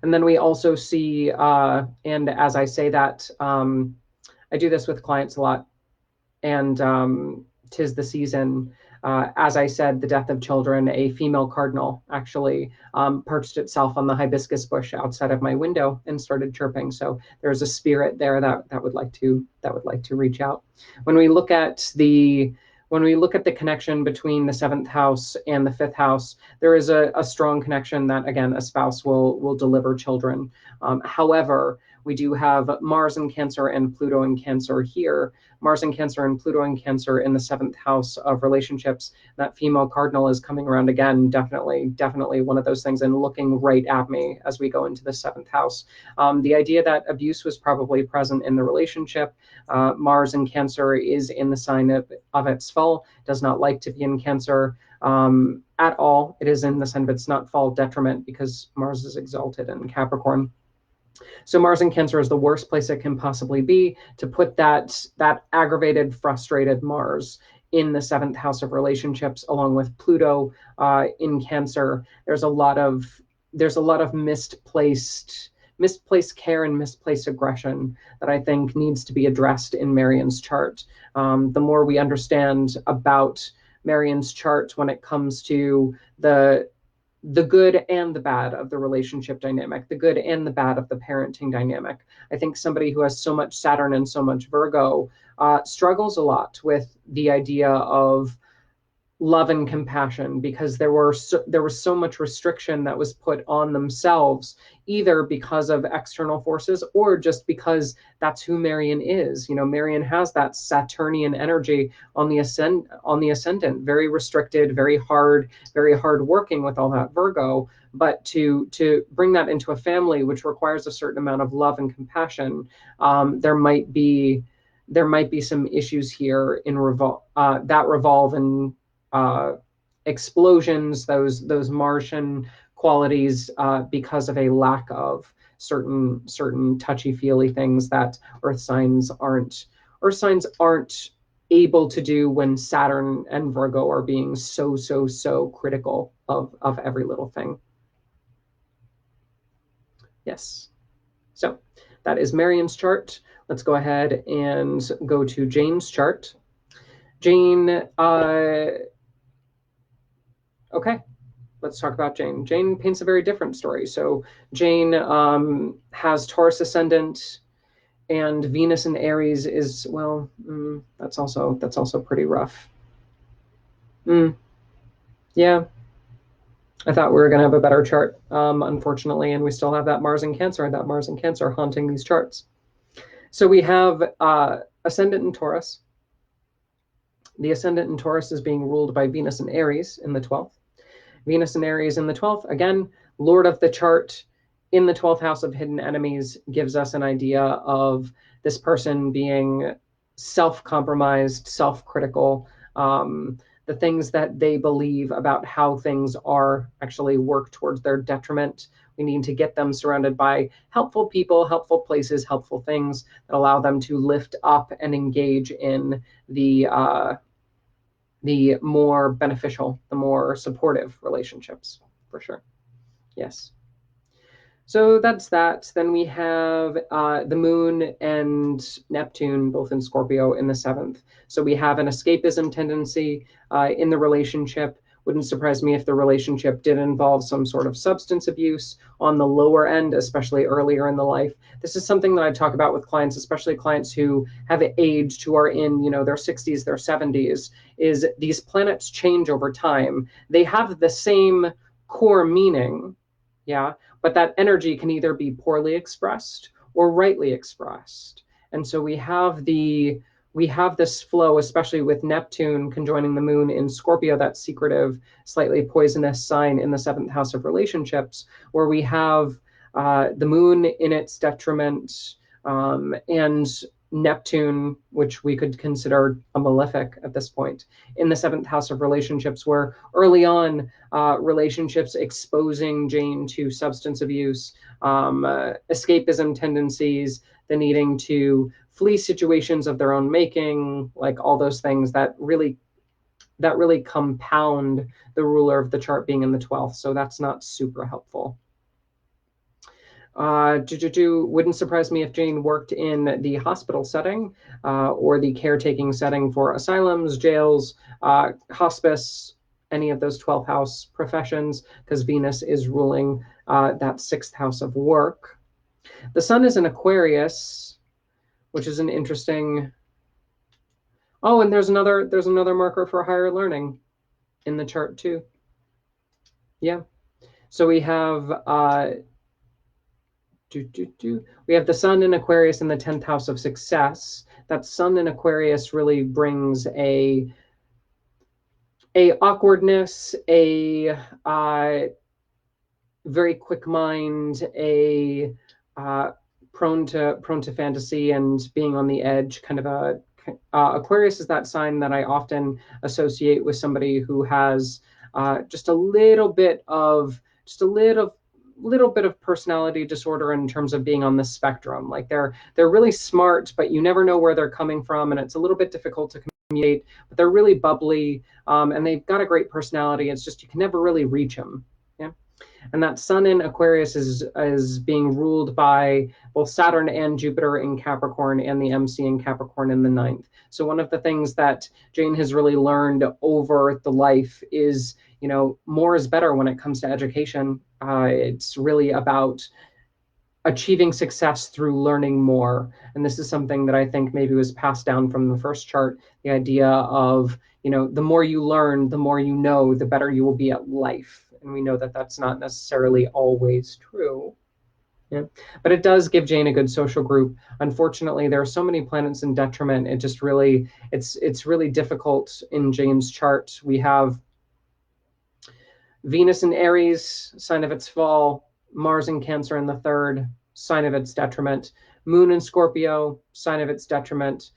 S1: And then we also see, and as I say that, I do this with clients a lot, and 'tis the season. As I said, the death of children, a female cardinal actually perched itself on the hibiscus bush outside of my window and started chirping. So there's a spirit there that would like to reach out. When we look at the when we look at the connection between the seventh house and the fifth house, there is a strong connection that, again, a spouse will deliver children. However, we do have Mars in Cancer and Pluto in Cancer here. Mars in Cancer and Pluto in Cancer in the seventh house of relationships. That female cardinal is coming around again. Definitely one of those things, and looking right at me as we go into the seventh house. The idea that abuse was probably present in the relationship. Mars in Cancer is in the sign of its fall, does not like to be in Cancer at all. It is in the sign of its not fall detriment because Mars is exalted in Capricorn. So Mars in Cancer is the worst place it can possibly be to put that aggravated, frustrated Mars in the seventh house of relationships, along with Pluto in Cancer. There's a lot of misplaced care and misplaced aggression that I think needs to be addressed in Marion's chart. The more we understand about Marion's chart when it comes to the good and the bad of the relationship dynamic, the good and the bad of the parenting dynamic. I think somebody who has so much Saturn and so much Virgo struggles a lot with the idea of love and compassion, because there was so much restriction that was put on themselves, either because of external forces or just because that's who Marion is. Marion has that Saturnian energy on the ascendant, very restricted, very hard working with all that Virgo. But to bring that into a family, which requires a certain amount of love and compassion, there might be some issues here in that revolve in explosions, those Martian qualities, because of a lack of certain touchy-feely things that Earth signs aren't able to do when Saturn and Virgo are being so critical of every little thing. Yes. So that is Marion's chart. Let's go ahead and go to Jane's chart. Jane, okay, let's talk about Jane. Jane paints a very different story. So Jane has Taurus ascendant, and Venus in Aries is, well, that's also pretty rough. Yeah, I thought we were going to have a better chart, unfortunately, and we still have that Mars in Cancer, haunting these charts. So we have ascendant in Taurus. The ascendant in Taurus is being ruled by Venus in Aries in the 12th. Venus in Aries in the 12th, again, Lord of the chart in the 12th house of hidden enemies, gives us an idea of this person being self-compromised, self-critical. The things that they believe about how things are actually work towards their detriment. We need to get them surrounded by helpful people, helpful places, helpful things that allow them to lift up and engage in the more beneficial, the more supportive relationships, for sure. Yes. So that's that. Then we have the moon and Neptune, both in Scorpio, in the 7th. So we have an escapism tendency in the relationship. Wouldn't surprise me if the relationship did involve some sort of substance abuse on the lower end, especially earlier in the life. This is something that I talk about with clients, especially clients who have aged, who are in, their 60s, their 70s, is these planets change over time. They have the same core meaning, yeah, but that energy can either be poorly expressed or rightly expressed. And so we have this flow, especially with Neptune conjoining the moon in Scorpio, that secretive, slightly poisonous sign in the 7th house of relationships, where we have the moon in its detriment, and Neptune, which we could consider a malefic at this point, in the 7th house of relationships, where early on relationships exposing Jane to substance abuse, escapism tendencies, the needing to flee situations of their own making, like all those things that really compound the ruler of the chart being in the 12th. So that's not super helpful. Wouldn't surprise me if Jane worked in the hospital setting or the caretaking setting for asylums, jails, hospice, any of those 12th house professions, because Venus is ruling that 6th house of work. The sun is in Aquarius, which is an interesting Oh, and there's another marker for higher learning in the chart too. Yeah. So we have we have the sun in Aquarius in the 10th house of success. That sun in Aquarius really brings a awkwardness, a very quick mind, a uh, prone to fantasy and being on the edge. Kind of a Aquarius is that sign that I often associate with somebody who has just a little bit of just a little bit of personality disorder in terms of being on the spectrum. Like they're really smart, but you never know where they're coming from, and it's a little bit difficult to communicate. But they're really bubbly, and they've got a great personality. It's just you can never really reach them. Yeah. And that sun in Aquarius is being ruled by both Saturn and Jupiter in Capricorn and the MC in Capricorn in the ninth. So one of the things that Jane has really learned over the life is, more is better when it comes to education. It's really about achieving success through learning more. And this is something that I think maybe was passed down from the first chart, the idea of, the more you learn, the more you know, the better you will be at life. And we know that that's not necessarily always true. Yeah. But it does give Jane a good social group. Unfortunately, there are so many planets in detriment. It just really, it's really difficult in Jane's chart. We have Venus in Aries, sign of its fall. Mars in Cancer in the third, sign of its detriment. Moon in Scorpio, sign of its detriment.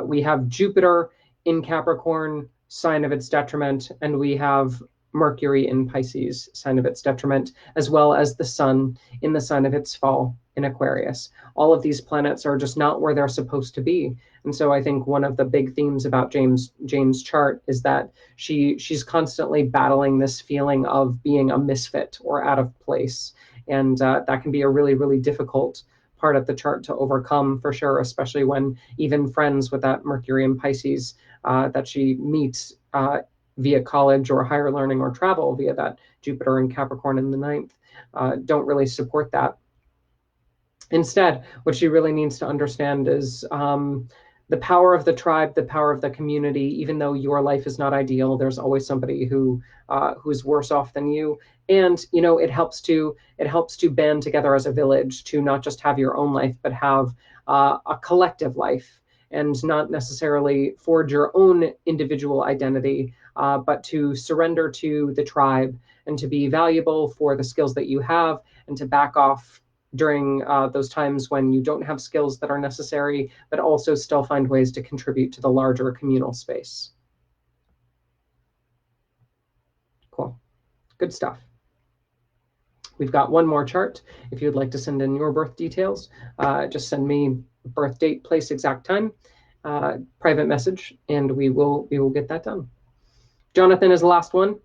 S1: We have Jupiter in Capricorn, sign of its detriment. And we have Mercury in Pisces, sign of its detriment, as well as the Sun in the sign of its fall in Aquarius. All of these planets are just not where they're supposed to be. And so I think one of the big themes about Jane's chart is that she's constantly battling this feeling of being a misfit or out of place, and that can be a really really difficult part of the chart to overcome for sure, especially when even friends with that Mercury and Pisces that she meets via college or higher learning or travel via that Jupiter and Capricorn in the ninth don't really support that. Instead, what she really needs to understand is the power of the tribe, the power of the community. Even though your life is not ideal, there's always somebody who's worse off than you. And it helps to band together as a village to not just have your own life, but have a collective life, and not necessarily forge your own individual identity, but to surrender to the tribe and to be valuable for the skills that you have, and to back off during those times when you don't have skills that are necessary, but also still find ways to contribute to the larger communal space. Cool. Good stuff. We've got one more chart. If you'd like to send in your birth details, just send me birth date, place, exact time, private message, and we will get that done. Jonathan is the last one.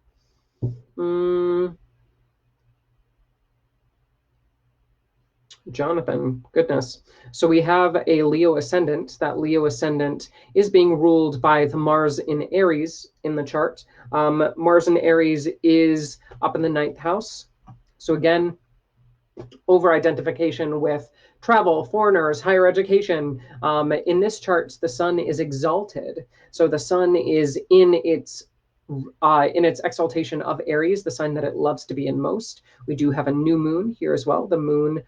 S1: Jonathan, goodness. So we have a Leo ascendant. That Leo ascendant is being ruled by the Mars in Aries in the chart. Mars in Aries is up in the ninth house. So again, over identification with travel, foreigners, higher education. In this chart, the sun is exalted. So the sun is in its exaltation of Aries, the sign that it loves to be in most. We do have a new moon here as well. The moon,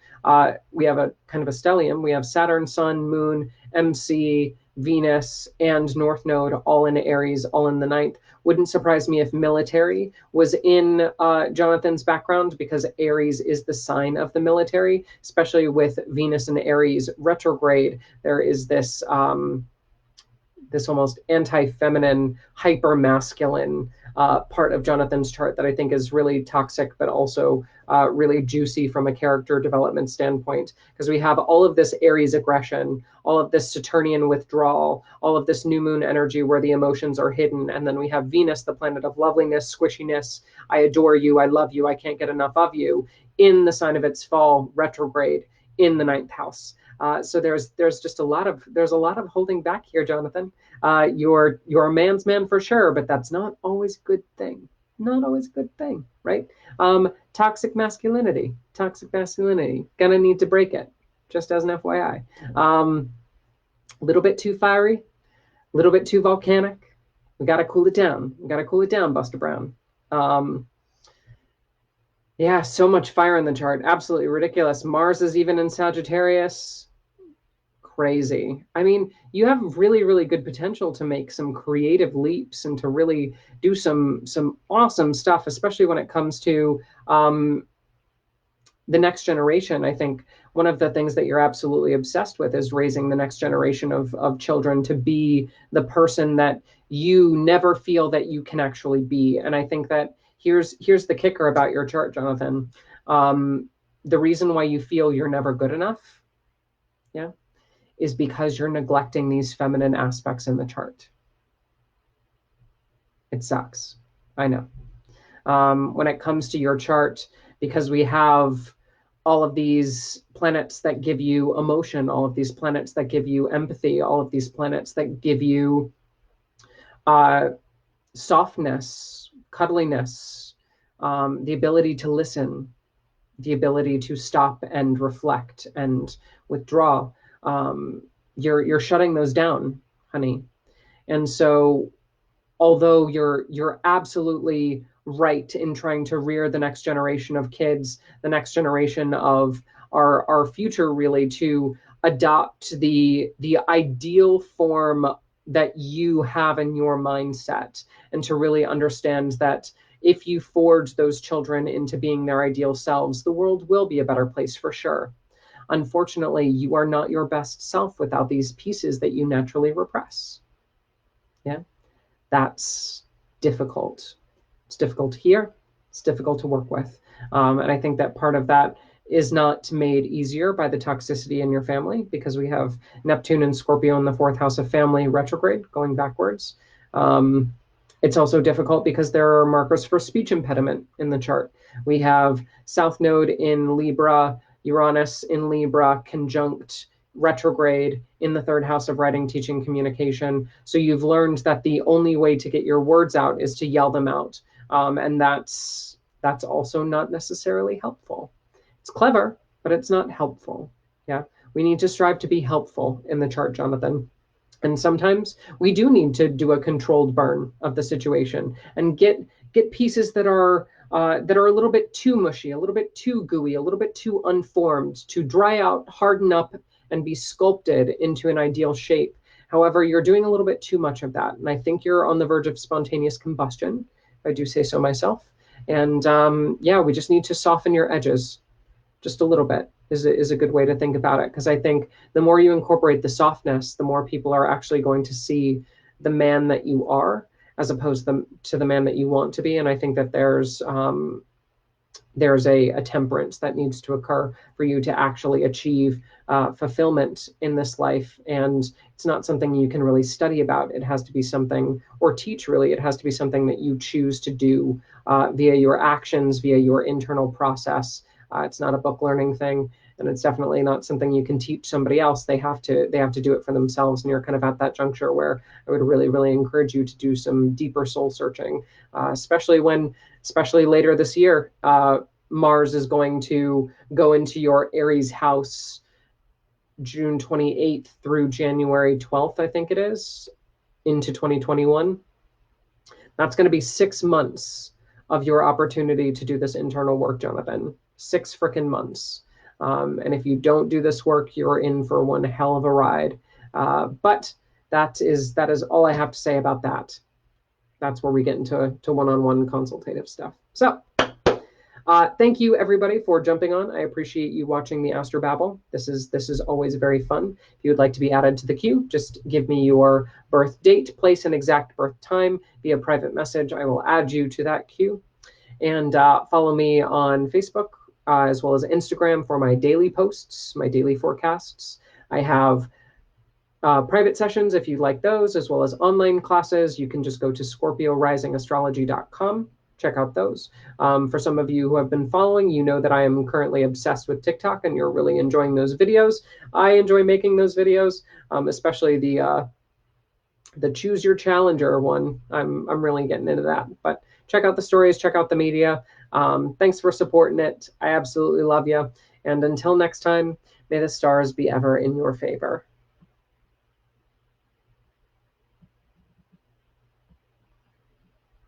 S1: we have a kind of a stellium. We have Saturn, Sun, Moon, MC, Venus, and North Node all in Aries, all in the ninth. Wouldn't surprise me if military was in Jonathan's background, because Aries is the sign of the military, especially with Venus and Aries retrograde. There is this this almost anti-feminine, hyper-masculine part of Jonathan's chart that I think is really toxic, but also really juicy from a character development standpoint, because we have all of this Aries aggression, all of this Saturnian withdrawal, all of this new moon energy where the emotions are hidden, and then we have Venus, the planet of loveliness, squishiness, I adore you, I love you, I can't get enough of you, in the sign of its fall, retrograde, in the ninth house. So there's just a lot of holding back here, Jonathan. You're a man's man for sure, but that's not always a good thing. Not always a good thing, right? Toxic masculinity. Gonna need to break it, just as an FYI. A little bit too fiery, A little bit too volcanic. We got to cool it down. We got to cool it down, Buster Brown. Yeah, so much fire in the chart. Absolutely ridiculous. Mars is even in Sagittarius. Crazy. I mean, you have really, really good potential to make some creative leaps and to really do some awesome stuff, especially when it comes to the next generation. I think one of the things that you're absolutely obsessed with is raising the next generation of children to be the person that you never feel that you can actually be. And I think that here's the kicker about your chart, Jonathan. The reason why you feel you're never good enough, yeah, is because you're neglecting these feminine aspects in the chart. It sucks. I know. When it comes to your chart, because we have all of these planets that give you emotion, all of these planets that give you empathy, all of these planets that give you softness, cuddliness, the ability to listen, the ability to stop and reflect and withdraw. You're shutting those down, honey. And so although you're absolutely right in trying to rear the next generation of kids, the next generation of our future, really to adopt the ideal form that you have in your mindset, and to really understand that if you forge those children into being their ideal selves, the world will be a better place for sure. Unfortunately, you are not your best self without these pieces that you naturally repress. Yeah, that's difficult. It's difficult to hear. It's difficult to work with. And I think that part of that is not made easier by the toxicity in your family, because we have Neptune and Scorpio in the fourth house of family retrograde going backwards. It's also difficult because there are markers for speech impediment in the chart. We have South Node in Libra, Uranus in Libra, conjunct retrograde in the third house of writing, teaching, communication. So you've learned that the only way to get your words out is to yell them out. And that's also not necessarily helpful. It's clever, but it's not helpful. Yeah, we need to strive to be helpful in the chart, Jonathan. And sometimes we do need to do a controlled burn of the situation and get pieces that are a little bit too mushy, a little bit too gooey, a little bit too unformed, to dry out, harden up, and be sculpted into an ideal shape. However, you're doing a little bit too much of that, and I think you're on the verge of spontaneous combustion, if I do say so myself. And yeah, we just need to soften your edges just a little bit is a good way to think about it, because I think the more you incorporate the softness, the more people are actually going to see the man that you are, as opposed to the man that you want to be. And I think that there's a temperance that needs to occur for you to actually achieve fulfillment in this life. And it's not something you can really study about. It has to be something, or teach really, it has to be something that you choose to do via your actions, via your internal process. It's not a book learning thing, and it's definitely not something you can teach somebody else. They have to do it for themselves. And you're kind of at that juncture where I would really, really encourage you to do some deeper soul searching, especially later this year. Mars is going to go into your Aries house June 28th through January 12th, I think it is, into 2021. That's going to be 6 months of your opportunity to do this internal work, Jonathan. 6 freaking months. And if you don't do this work, you're in for one hell of a ride. But that is all I have to say about that. That's where we get into one-on-one consultative stuff. So thank you everybody for jumping on. I appreciate you watching the Astro-Babble. This is always very fun. If you would like to be added to the queue, just give me your birth date, place, and exact birth time via private message. I will add you to that queue. And follow me on Facebook as well as Instagram for my daily posts, my daily forecasts. I have private sessions if you'd like those, as well as online classes. You can just go to scorpiorisingastrology.com. Check out those. For some of you who have been following, you know that I am currently obsessed with TikTok, and you're really enjoying those videos. I enjoy making those videos, especially the Choose Your Challenger one. I'm really getting into that. But check out the stories, check out the media. Thanks for supporting it. I absolutely love you. And until next time, may the stars be ever in your favor.